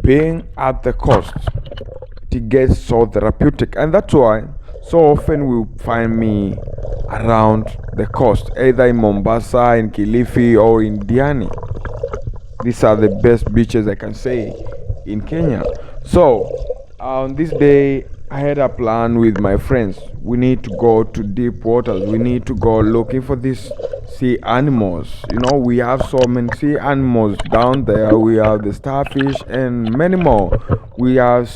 Being at the coast, it gets so therapeutic, and that's why so often you find me around the coast, either in Mombasa, in Kilifi, or in Diani. These are the best beaches I can say in Kenya. So, on this day, I had a plan with my friends. We need to go to deep waters. We need to go looking for these sea animals. We have so many sea animals down there. We have the starfish and many more. We have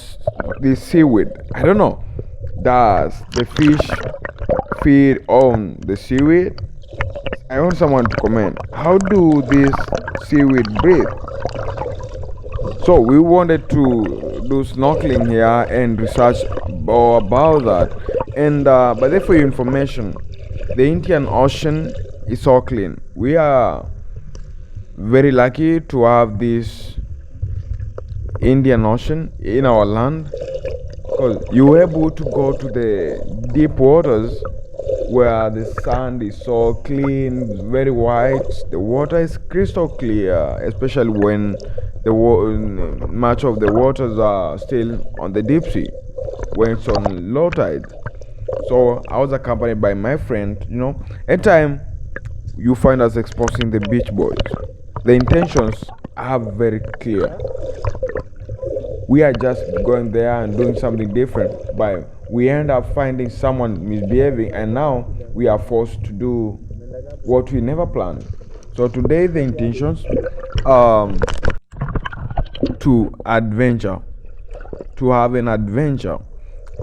the seaweed. I don't know. Does the fish feed on the seaweed? I want someone to comment. How do this seaweed breathe? So we wanted to do snorkeling here and research about that. And but then for your information, the Indian Ocean is so clean. We are very lucky to have this Indian Ocean in our land because you're able to go to the deep waters where the sand is so clean, very white. The water is crystal clear, especially when much of the waters are still on the deep sea when it's on low tide. So I was accompanied by my friend. At time you find us exposing the beach boys. The intentions are very clear. We are just going there and doing something different, but we end up finding someone misbehaving, and now we are forced to do what we never planned. So today the intentions to adventure, to have an adventure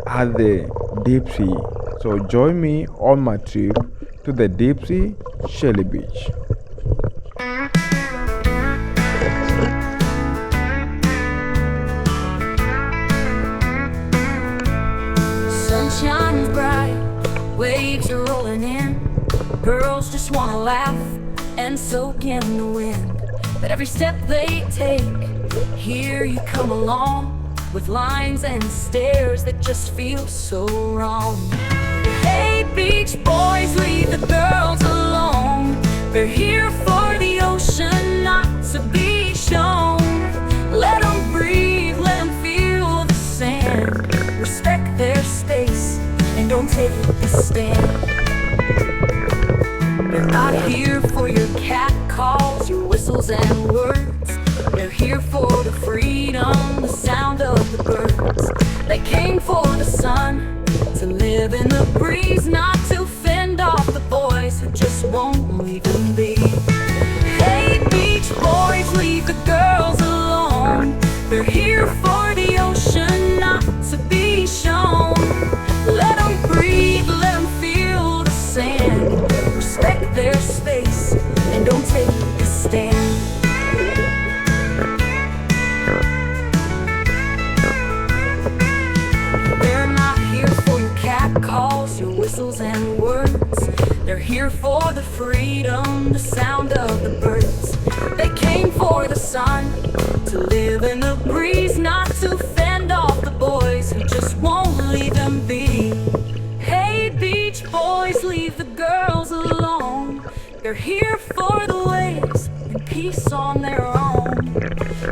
at the deep sea. So join me on my trip to the deep sea, Shelly Beach. Sunshine is bright, waves are rolling in. Girls just wanna laugh and soak in the wind. But every step they take, here you come along with lines and stares that just feel so wrong. Hey, beach boys, leave the girls alone. They're here for the ocean, not to be shown. Let them breathe, let them feel the sand. Respect their space and don't take the stand. They're not here for your cat calls, your whistles and words. They're here for the freedom, the sound of the birds. They came for the sun, to live in the breeze, not to fend off the boys who just won't leave them be. Hey, beach boys, leave the girls alone. They're here for the ocean, not to be shown. Let them breathe, let them feel the sand. Respect their space and don't take a stand. They're not here for your cat calls, your whistles and words. They're here for the freedom, the sound of the birds. They came for the sun, to live in the breeze, not to fend off the boys who just won't leave them be. Hey, beach boys, leave the girls alone. They're here for the waves and peace on their own.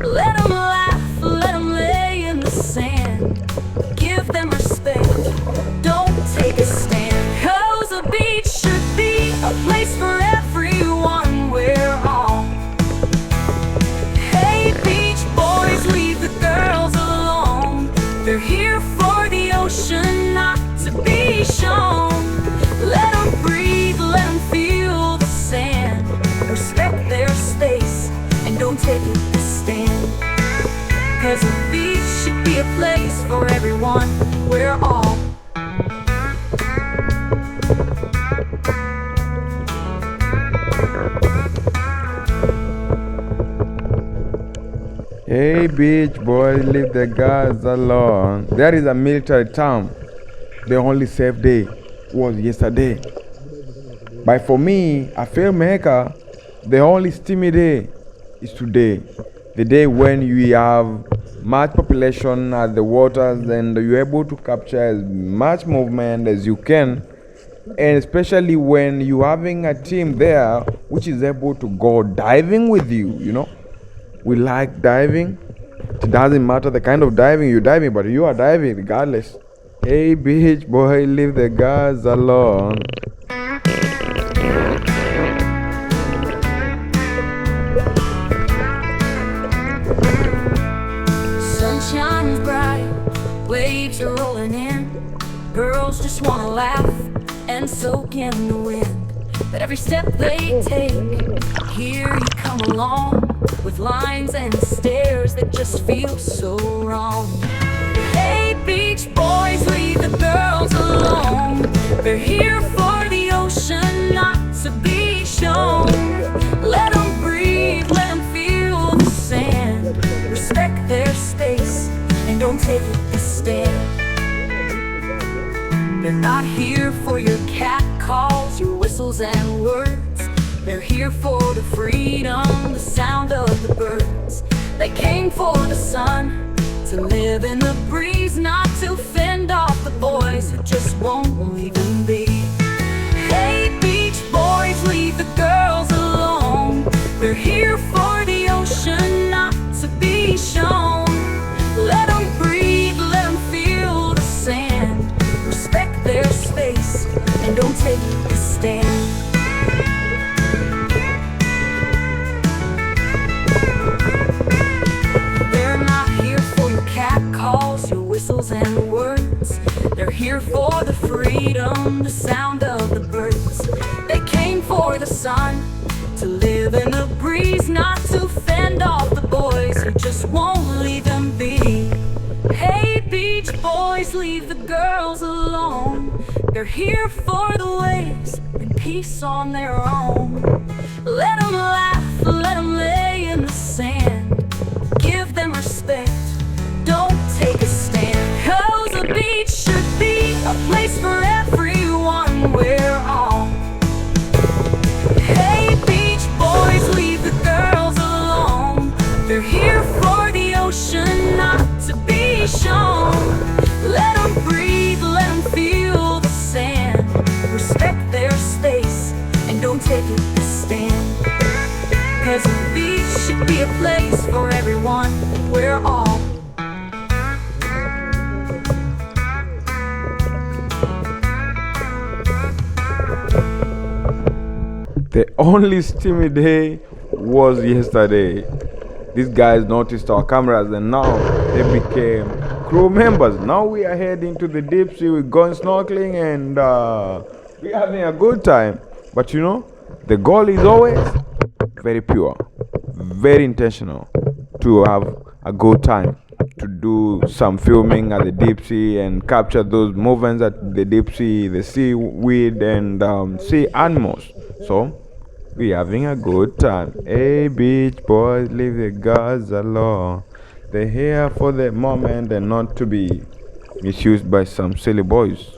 Let them laugh, let them lay in the sand. Give them respect, don't take a stand. 'Cause a beach should be a place for everyone we're on. Hey, beach boys, leave the girls alone. They're here for the ocean, not to be shown. Let them breathe, let them feel the sand. Respect their space and don't take a stand. 'Cause a beach should be a place for everyone, we're all. Hey, beach boys, leave the girls alone. There is a military term. The only safe day was yesterday. But for me, a filmmaker, the only steamy day is today. The day when you have much population at the waters and you're able to capture as much movement as you can. And especially when you're having a team there which is able to go diving with you. We like diving. It doesn't matter the kind of diving you're diving, but you are diving regardless. Hey, beach boy, leave the guys alone. Sunshine's bright, waves are rolling in. Girls just wanna laugh and soak in the wind. But every step they take, here you come along with lines and stares that just feel so wrong. Hey, beach boys, leave the girls alone. They're here for the ocean, not to be shown. Let them breathe, let them feel the sand. Respect their space and don't take the stand. They're not here for your cat calls, your whistles and words. They're here for the freedom, the sound of the birds. They came for the sun, to live in the breeze, not to fend off the boys who just won't leave them be. Hey, beach boys, leave the girls alone. They're here for the ocean, not to be shown. Let them breathe, let them feel the sand. Respect their space and don't take a stand. They're not here for your cat calls, your whistles and words. They're here for the freedom, the sound of the birds. They came for the sun, to live in the breeze, not to fend off the boys who just won't leave them be. Hey, beach boys, leave the girls alone. They're here for the waves and peace on their own. Let them laugh, let them lay in the sand. Give them respect, don't take a stand. 'Cause the beach should be a place for everyone, we're all. Hey, beach boys, leave the girls alone. They're here for the ocean, not to be shown. Let them breathe, let them feel the sand. Respect their space and don't take a stand. 'Cause the beach should be a place for everyone, we're all. The only steamy day was yesterday. These guys noticed our cameras and now they became crew members. Now we are heading to the deep sea. We're going snorkeling and we're having a good time. But you know, the goal is always very pure, very intentional to have a good time, to do some filming at the deep sea and capture those movements at the deep sea, the seaweed and sea animals. So we're having a good time. Hey, beach boys, leave the guys alone. They're here for the moment and not to be misused by some silly boys.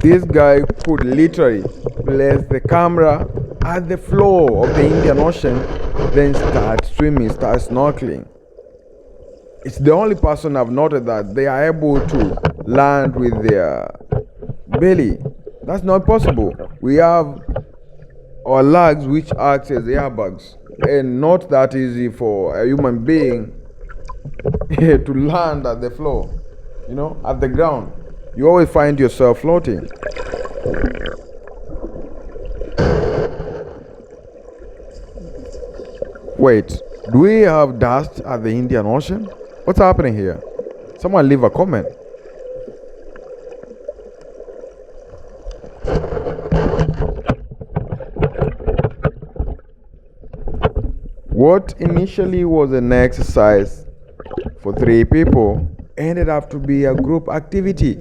This guy could literally place the camera at the floor of the Indian Ocean, then start swimming, start snorkeling. It's the only person I've noted that they are able to land with their belly. That's not possible. We have our legs which act as airbags, and not that easy for a human being to land at the floor, at the ground. You always find yourself floating. Wait, do we have dust at the Indian Ocean? What's happening here? Someone leave a comment. What initially was an exercise for 3 people ended up to be a group activity.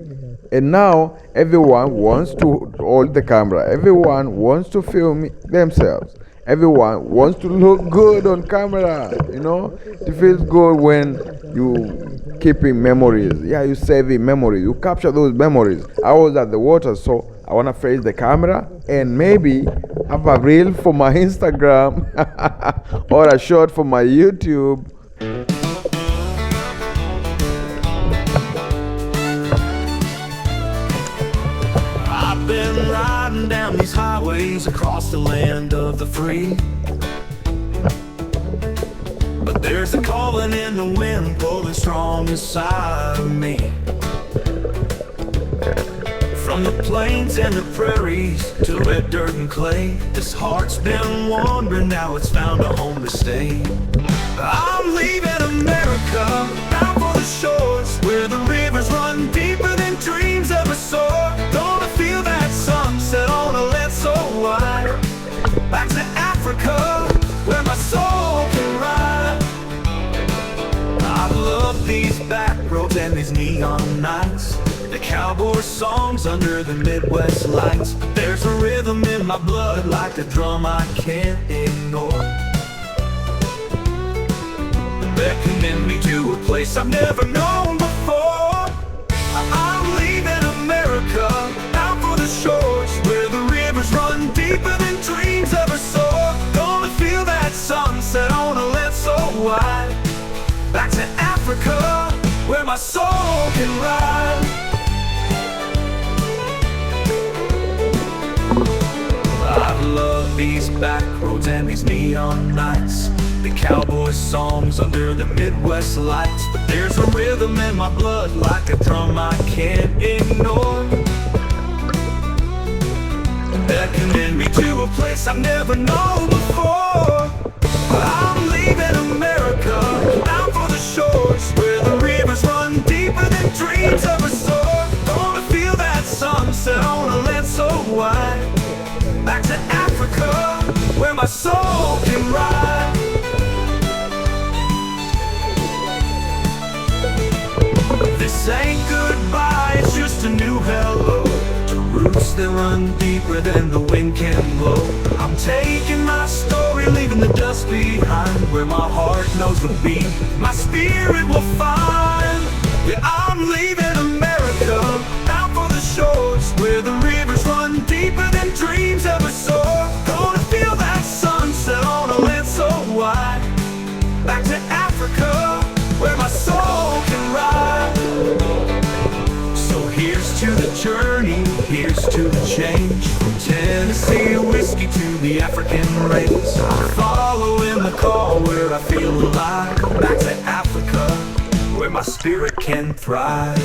And now everyone wants to hold the camera. Everyone wants to film themselves. Everyone wants to look good on camera, It feels good when you keeping memories. Yeah, you saving memories. You capture those memories. I was at the water, so I wanna face the camera and maybe have a reel for my Instagram or a short for my YouTube. I've been riding down these highways across the land of the free. But there's a calling in the wind pulling strong inside of me. From the plains and the prairies to red dirt and clay, this heart's been wandering, now it's found a home to stay. I'm leaving America, bound for the shores where the rivers run deeper than dreams ever soar. Gonna feel that sunset on a land so wide. Back to Africa, where my soul can ride. I love these back roads and these neon nights, the cowboy songs under the Midwest lights. There's a rhythm in my blood like a drum I can't ignore, beckoning me to a place I've never known before. I'm leaving America, out for the shores where the rivers run deeper than dreams ever soar. Gonna feel that sunset on a land so wide. Back to Africa, where my soul can ride. I love these back roads and these neon nights, the cowboy songs under the Midwest lights. But there's a rhythm in my blood like a drum I can't ignore, beckoning me to a place I've never known before. I'm leaving America, out for the shores where the rivers run deeper than dreams ever soar. Gonna feel that sunset on a land so wide. Back to Africa, where my soul can ride. This ain't goodbye, it's just a new hello, to roots that run deeper than the wind can blow. I'm taking my story, leaving the dust behind, where my heart knows the beat my spirit will find. Yeah, I'm leaving America, out for the shores where the rivers run deeper than dreams ever soar. Gonna feel that sunset on a land so wide. Back to Africa, where my soul can ride. So here's to the journey, here's to the change, from Tennessee whiskey to the African race. Following the call where I feel alive. Back to Africa, where my spirit can thrive.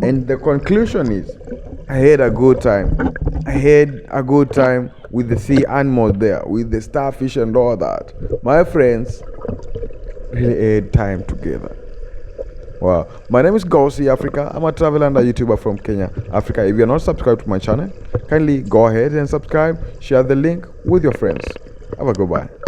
And the conclusion is, I had a good time. I had a good time with the sea animals there, with the starfish and all that. My friends really had time together. Wow. My name is Gausi Africa. I'm a traveler and a YouTuber from Kenya, Africa. If you're not subscribed to my channel, kindly go ahead and subscribe, share the link with your friends. Have a good bye.